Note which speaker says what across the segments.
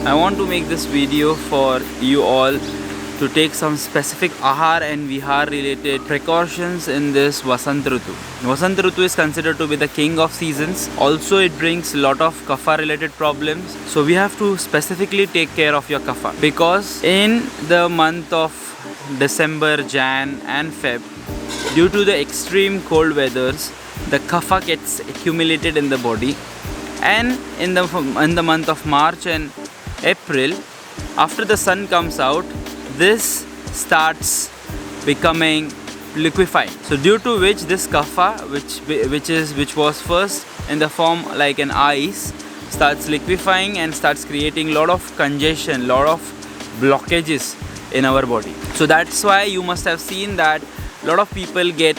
Speaker 1: I want to make this video for you all to take some specific ahar and vihar related precautions in this Vasant Ritu. Vasant Ritu is considered to be the king of seasons. Also it brings a lot of kapha related problems. So we have to specifically take care of your kapha, because in the month of December, Jan and Feb, due to the extreme cold weathers, the kapha gets accumulated in the body, and in the month of March and April, after the sun comes out, this starts becoming liquefied. So due to which this kapha, which was first in the form like an ice, starts liquefying and starts creating lot of congestion, lot of blockages in our body. So that's why you must have seen that a lot of people get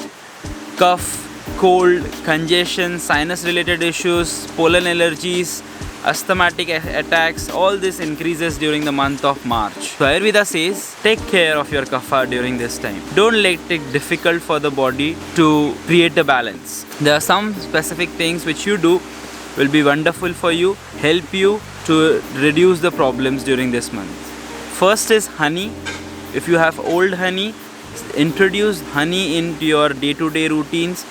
Speaker 1: cough, cold, congestion, sinus related issues, pollen allergies, asthmatic attacks. All this increases during the month of March. So Ayurveda says, take care of your kapha during this time. Don't let it difficult for the body to create a balance. There are some specific things which you do will be wonderful for you, help you to reduce the problems during this month. First is honey. If you have old honey, introduce honey into your day-to-day routines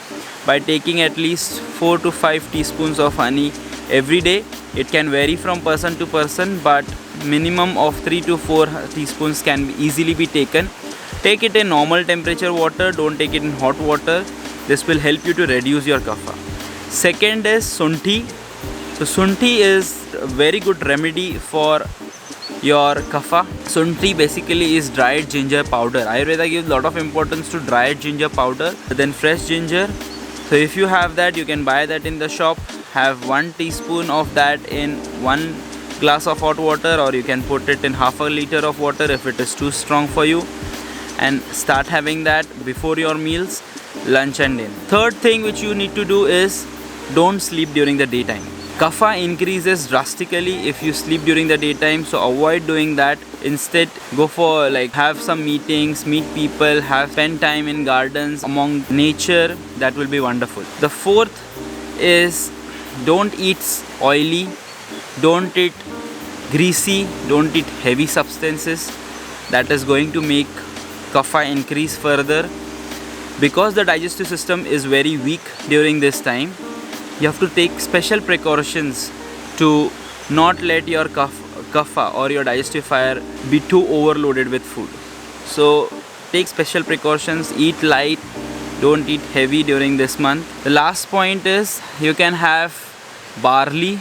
Speaker 1: by taking at least 4 to 5 teaspoons of honey every day. It can vary from person to person, but minimum of 3 to 4 teaspoons can easily be taken. Take it in normal temperature water, don't take it in hot water. This will help you to reduce your kapha. Second is Sunthi. So Sunthi is a very good remedy for your kapha. Sunthi basically is dried ginger powder. Ayurveda gives a lot of importance to dried ginger powder than fresh ginger. So if you have that, you can buy that in the shop. Have 1 teaspoon of that in 1 glass of hot water, or you can put it in half a liter of water if it is too strong for you, and start having that before your meals, lunch and dinner. Third thing which you need to do is don't sleep during the daytime. Kapha increases drastically if you sleep during the daytime, so avoid doing that. Instead, go for have some meetings, meet people, spend time in gardens among nature. That will be wonderful. The fourth is don't eat oily, don't eat greasy, don't eat heavy substances. That is going to make kapha increase further. Because the digestive system is very weak during this time, you have to take special precautions to not let your kapha or your digestive fire be too overloaded with food. So take special precautions, eat light, don't eat heavy during this month. The last point is you can have barley,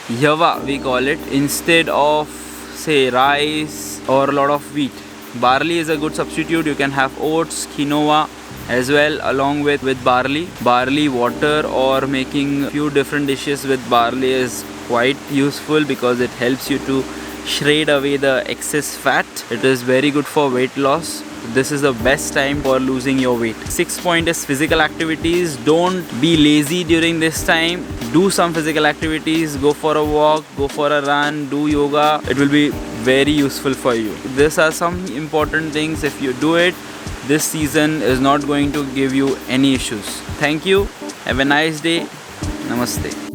Speaker 1: yava we call it, instead of say rice or a lot of wheat. Barley is a good substitute. You can have oats, quinoa as well along with barley. Barley water or making few different dishes with barley is quite useful because it helps you to shred away the excess fat. It is very good for weight loss. This is the best time for losing your weight. Sixth point is physical activities. Don't be lazy during this time. Do some physical activities. Go for a walk, go for a run, do yoga. It will be very useful for you. These are some important things. If you do it, this season is not going to give you any issues. Thank you. Have a nice day. Namaste.